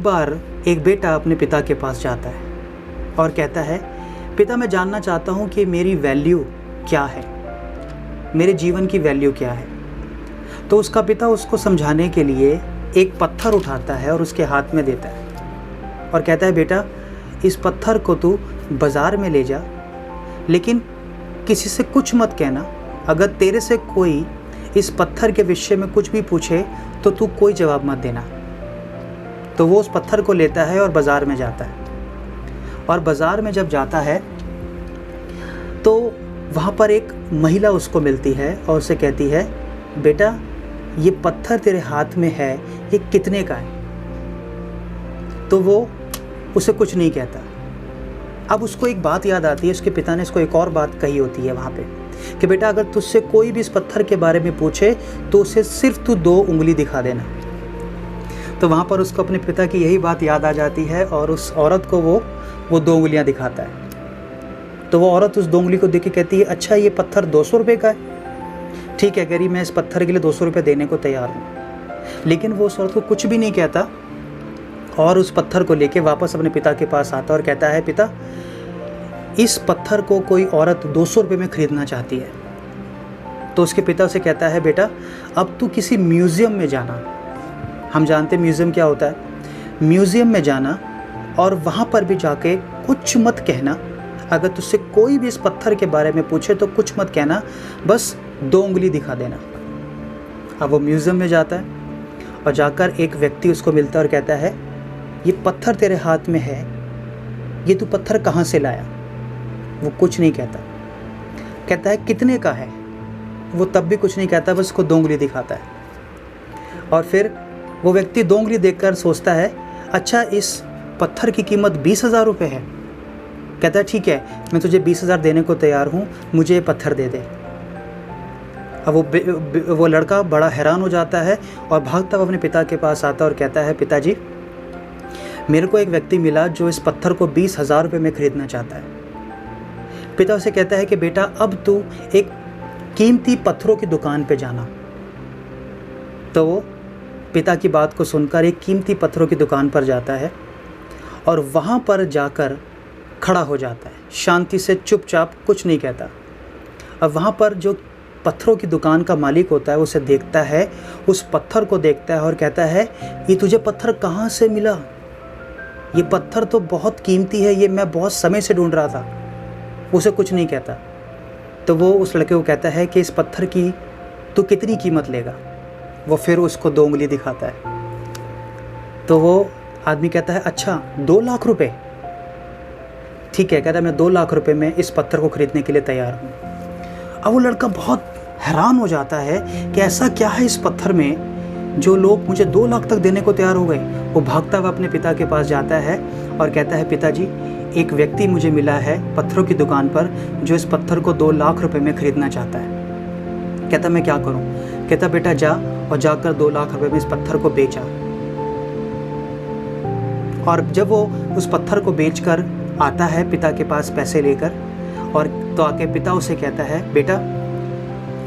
बार एक बेटा अपने पिता के पास जाता है और कहता है, पिता मैं जानना चाहता हूँ कि मेरी वैल्यू क्या है, मेरे जीवन की वैल्यू क्या है। तो उसका पिता उसको समझाने के लिए एक पत्थर उठाता है और उसके हाथ में देता है और कहता है, बेटा इस पत्थर को तू बाज़ार में ले जा, लेकिन किसी से कुछ मत कहना। अगर तेरे से कोई इस पत्थर के विषय में कुछ भी पूछे तो तू कोई जवाब मत देना। तो वो उस पत्थर को लेता है और बाज़ार में जाता है। और बाज़ार में जब जाता है तो वहाँ पर एक महिला उसको मिलती है और उसे कहती है, बेटा ये पत्थर तेरे हाथ में है, ये कितने का है? तो वो उसे कुछ नहीं कहता। अब उसको एक बात याद आती है, उसके पिता ने इसको एक और बात कही होती है वहाँ पे कि बेटा अगर तुझसे कोई भी इस पत्थर के बारे में पूछे तो उसे सिर्फ तू 2 उंगली दिखा देना। तो वहाँ पर उसको अपने पिता की यही बात याद आ जाती है और उस औरत को वो 2 उंगलियाँ दिखाता है। तो वो औरत उस 2 उंगली को देख के कहती है, अच्छा ये पत्थर 200 रुपये का है? ठीक है, कह रही मैं इस पत्थर के लिए 200 रुपये देने को तैयार हूँ। लेकिन वो उस औरत को कुछ भी नहीं कहता और उस पत्थर को लेके वापस अपने पिता के पास आता और कहता है, पिता इस पत्थर को कोई औरत 200 रुपये में ख़रीदना चाहती है। तो उसके पिता उसे कहता है, बेटा अब तू किसी म्यूज़ियम में जाना। हम जानते हैं म्यूज़ियम क्या होता है। म्यूज़ियम में जाना और वहाँ पर भी जाके कुछ मत कहना। अगर तुझसे कोई भी इस पत्थर के बारे में पूछे तो कुछ मत कहना, बस 2 उंगली दिखा देना। अब वो म्यूज़ियम में जाता है और जाकर एक व्यक्ति उसको मिलता है और कहता है, ये पत्थर तेरे हाथ में है, ये तू पत्थर कहाँ से लाया? वो कुछ नहीं कहता। कहता है कितने का है? वो तब भी कुछ नहीं कहता, बस उसको 2 उंगली दिखाता है। और फिर वो व्यक्ति 2 उंगली देखकर सोचता है, अच्छा इस पत्थर की कीमत 20,000 रुपये है। कहता है ठीक है, मैं तुझे 20,000 देने को तैयार हूँ, मुझे ये पत्थर दे दे। अब वो लड़का बड़ा हैरान हो जाता है और भागता हुआ अपने पिता के पास आता और कहता है, पिताजी मेरे को एक व्यक्ति मिला जो इस पत्थर को 20,000 रुपये में ख़रीदना चाहता है। पिता उसे कहता है कि बेटा अब तू एक कीमती पत्थरों की दुकान पे जाना। तो वो पिता की बात को सुनकर एक कीमती पत्थरों की दुकान पर जाता है और वहाँ पर जाकर खड़ा हो जाता है, शांति से चुपचाप कुछ नहीं कहता। अब वहाँ पर जो पत्थरों की दुकान का मालिक होता है उसे देखता है, उस पत्थर को देखता है और कहता है, ये तुझे पत्थर कहाँ से मिला? ये पत्थर तो बहुत कीमती है, ये मैं बहुत समय से ढूंढ रहा था। उसे कुछ नहीं कहता। तो वो उस लड़के को कहता है कि इस पत्थर की तू कितनी कीमत लेगा? वो फिर उसको 2 उंगली दिखाता है। तो वो आदमी कहता है, अच्छा 2 लाख रुपए? ठीक है, कहता है मैं 2 लाख रुपए में इस पत्थर को ख़रीदने के लिए तैयार हूँ। अब वो लड़का बहुत हैरान हो जाता है कि ऐसा क्या है इस पत्थर में जो लोग मुझे 2 लाख तक देने को तैयार हो गए। वो भागता हुआ अपने पिता के पास जाता है और कहता है, पिताजी एक व्यक्ति मुझे मिला है पत्थरों की दुकान पर जो इस पत्थर को 2 लाख रुपए में ख़रीदना चाहता है। कहता मैं क्या करूं? कहता बेटा जा और जाकर 2 लाख रुपए में इस पत्थर को बेचा। और जब वो उस पत्थर को बेचकर आता है पिता के पास पैसे लेकर, और तो आके पिता उसे कहता है, बेटा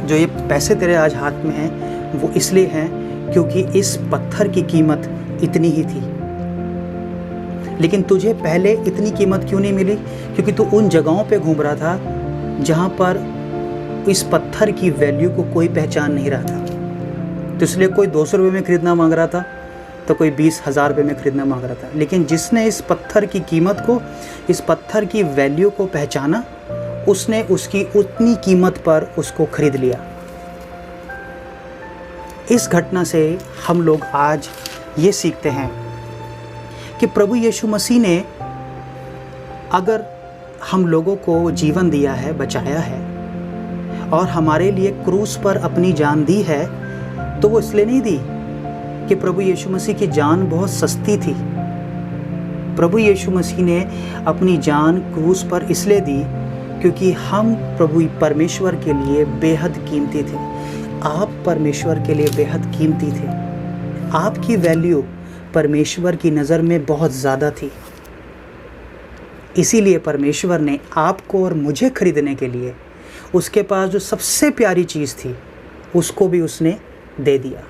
जो ये पैसे तेरे आज हाथ में हैं वो इसलिए हैं क्योंकि इस पत्थर की कीमत इतनी ही थी, लेकिन तुझे पहले इतनी कीमत क्यों नहीं मिली? क्योंकि तू उन जगहों पे घूम रहा था जहाँ पर इस पत्थर की वैल्यू को कोई पहचान नहीं रहा था। तो इसलिए कोई 200 रुपये में ख़रीदना मांग रहा था तो कोई 20,000 रुपये में ख़रीदना मांग रहा था। लेकिन जिसने इस पत्थर की कीमत को, इस पत्थर की वैल्यू को पहचाना, उसने उसकी उतनी कीमत पर उसको ख़रीद लिया। इस घटना से हम लोग आज ये सीखते हैं कि प्रभु यीशु मसीह ने अगर हम लोगों को जीवन दिया है, बचाया है और हमारे लिए क्रूस पर अपनी जान दी है, तो वो इसलिए नहीं दी कि प्रभु यीशु मसीह की जान बहुत सस्ती थी। प्रभु यीशु मसीह ने अपनी जान क्रूस पर इसलिए दी क्योंकि हम प्रभु परमेश्वर के लिए बेहद कीमती थे। आप परमेश्वर के लिए बेहद कीमती थे। आपकी वैल्यू परमेश्वर की नज़र में बहुत ज़्यादा थी। इसीलिए परमेश्वर ने आपको और मुझे खरीदने के लिए उसके पास जो सबसे प्यारी चीज़ थी उसको भी उसने दे दिया।